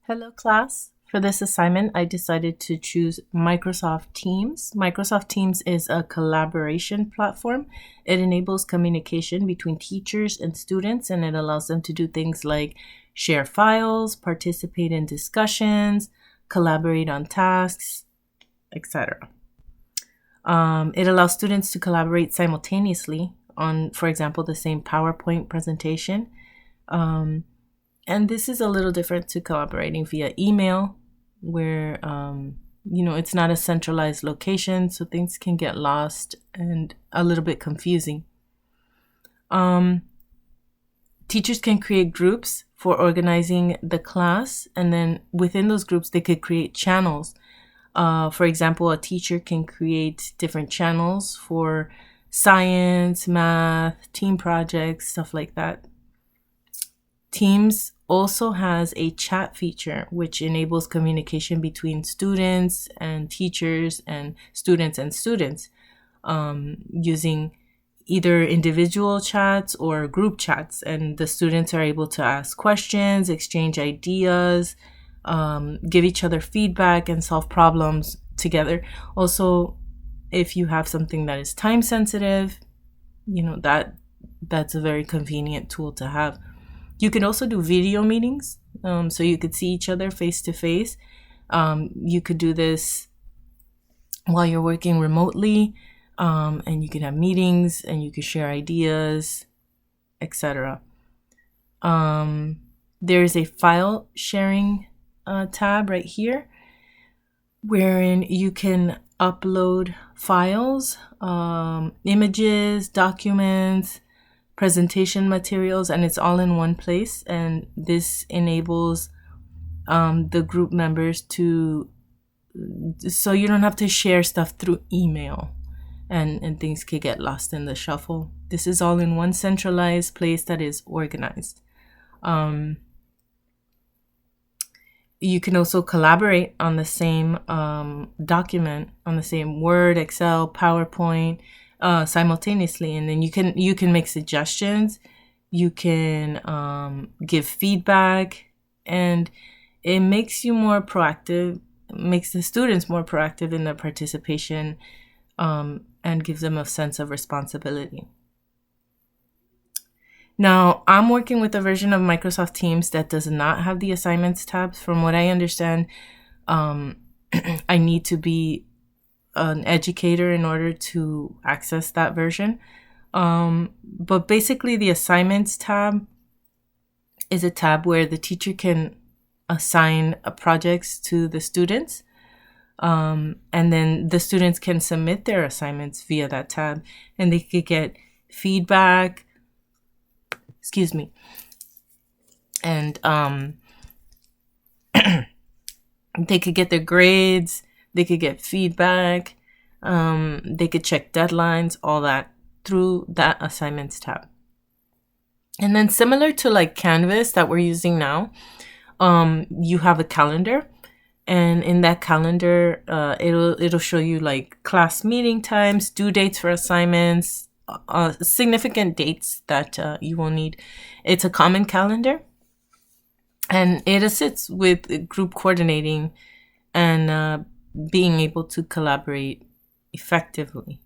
Hello, class. For this assignment, I decided to choose Microsoft Teams. Microsoft Teams is a collaboration platform. It enables communication between teachers and students, and it allows them to do things like share files, participate in discussions, collaborate on tasks, etc. It allows students to collaborate simultaneously on, for example, the same PowerPoint presentation. Um, and this is a little different to collaborating via email, where it's not a centralized location, so things can get lost and a little bit confusing. Um, Teachers can create groups for organizing the class, and then within those groups, they could create channels. For example, a teacher can create different channels for science, math, team projects, stuff like that. Teams also has a chat feature which enables communication between students and teachers and students using either individual chats or group chats. And the students are able to ask questions, exchange ideas, give each other feedback, and solve problems together. Also, if you have something that is time sensitive, that's a very convenient tool to have. You can also do video meetings, so you could see each other face to face. You could do this while you're working remotely, and you can have meetings and you can share ideas, etc. There's a file sharing tab right here, wherein you can upload files, images, documents, presentation materials, and it's all in one place. And this enables the group members so you don't have to share stuff through email, and things could get lost in the shuffle. This is all in one centralized place that is organized. You can also collaborate on the same document, on the same Word, Excel, PowerPoint, simultaneously, and then you can make suggestions, you can give feedback, and it makes you more proactive, makes the students more proactive in their participation, and gives them a sense of responsibility. Now, I'm working with a version of Microsoft Teams that does not have the assignments tabs. From what I understand, I need to be an educator in order to access that version. But basically, the assignments tab is a tab where the teacher can assign projects to the students. And then the students can submit their assignments via that tab, and they could get feedback, and they could get their grades, they could get feedback, they could check deadlines, all that through that assignments tab. And then similar to like Canvas that we're using now, you have a calendar, and in that calendar, it'll show you like class meeting times, due dates for assignments, significant dates that you will need. It's a common calendar, and it assists with group coordinating and being able to collaborate effectively.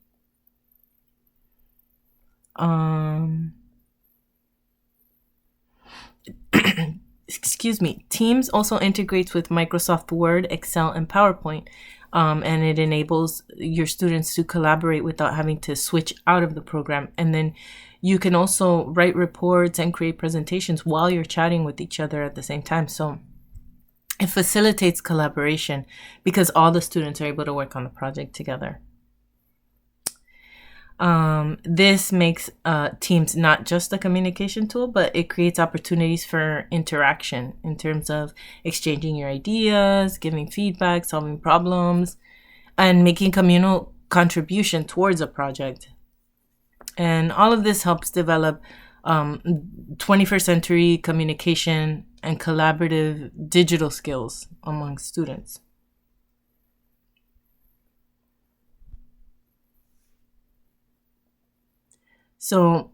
Teams also integrates with Microsoft Word, Excel, and PowerPoint, and it enables your students to collaborate without having to switch out of the program. And then you can also write reports and create presentations while you're chatting with each other at the same time. So it facilitates collaboration because all the students are able to work on the project together. This makes Teams not just a communication tool, but it creates opportunities for interaction in terms of exchanging your ideas, giving feedback, solving problems, and making communal contribution towards a project. And all of this helps develop 21st century communication and collaborative digital skills among students. So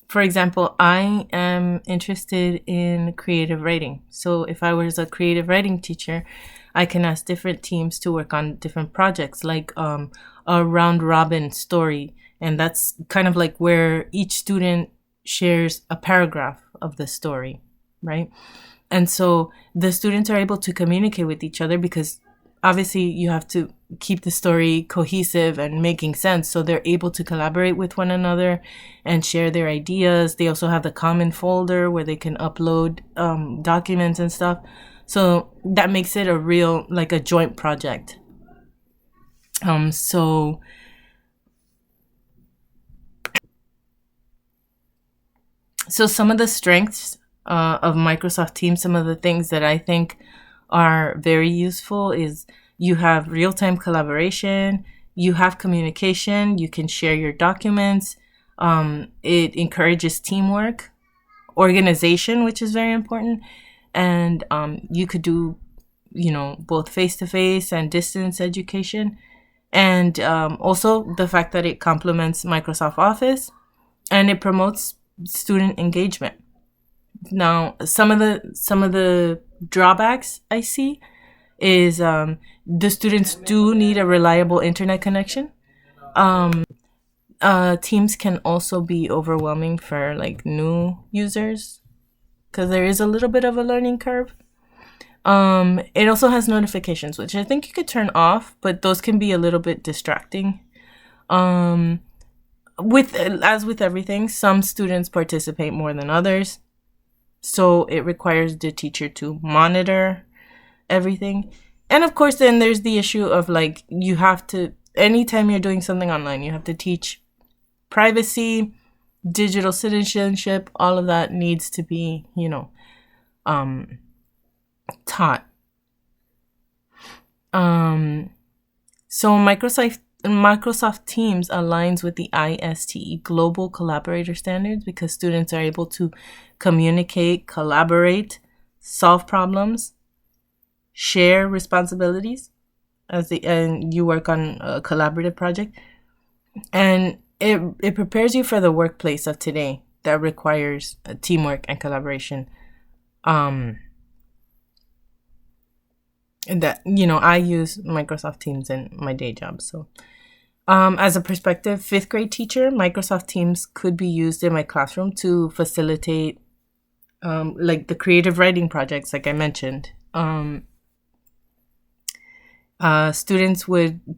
For example, I am interested in creative writing. So if I was a creative writing teacher, I can ask different teams to work on different projects, like a round robin story. And that's kind of like where each student shares a paragraph of the story, right? And so the students are able to communicate with each other because obviously you have to keep the story cohesive and making sense. So they're able to collaborate with one another and share their ideas. They also have the common folder where they can upload documents and stuff. So that makes it a real, like a joint project. So some of the strengths of Microsoft Teams, some of the things that I think are very useful is you have real-time collaboration, you have communication, you can share your documents. It encourages teamwork, organization, which is very important, and you could do, both face-to-face and distance education, and also the fact that it complements Microsoft Office and it promotes student engagement. Now, some of the drawbacks I see is the students do need a reliable internet connection. Teams can also be overwhelming for like new users because there is a little bit of a learning curve. It also has notifications, which I think you could turn off, but those can be a little bit distracting. With As with everything, some students participate more than others, so it requires the teacher to monitor everything. And of course, then there's the issue of like you have to anytime you're doing something online, you have to teach privacy, digital citizenship. All of that needs to be, taught. So Microsoft Teams aligns with the ISTE Global Collaborator Standards because students are able to communicate, collaborate, solve problems, share responsibilities and you work on a collaborative project, and it prepares you for the workplace of today that requires teamwork and collaboration. And that I use Microsoft Teams in my day job. So as a prospective fifth grade teacher, Microsoft Teams could be used in my classroom to facilitate like the creative writing projects, like I mentioned. Students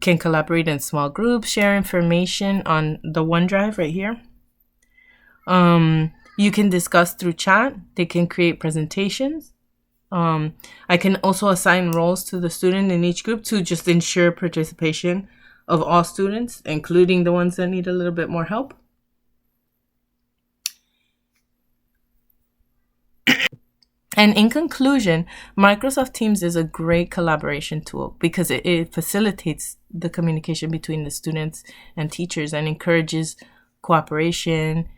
can collaborate in small groups, share information on the OneDrive right here. You can discuss through chat. They can create presentations. I can also assign roles to the student in each group to just ensure participation of all students, including the ones that need a little bit more help. And in conclusion, Microsoft Teams is a great collaboration tool because it facilitates the communication between the students and teachers and encourages cooperation.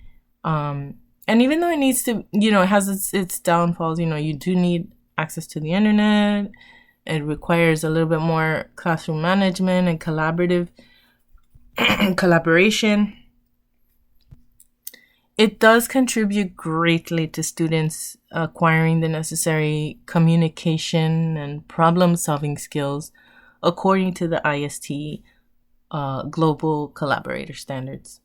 And even though it needs to, it has its downfalls, you do need access to the internet. It requires a little bit more classroom management and collaboration. It does contribute greatly to students acquiring the necessary communication and problem-solving skills according to the ISTE Global Collaborator Standards.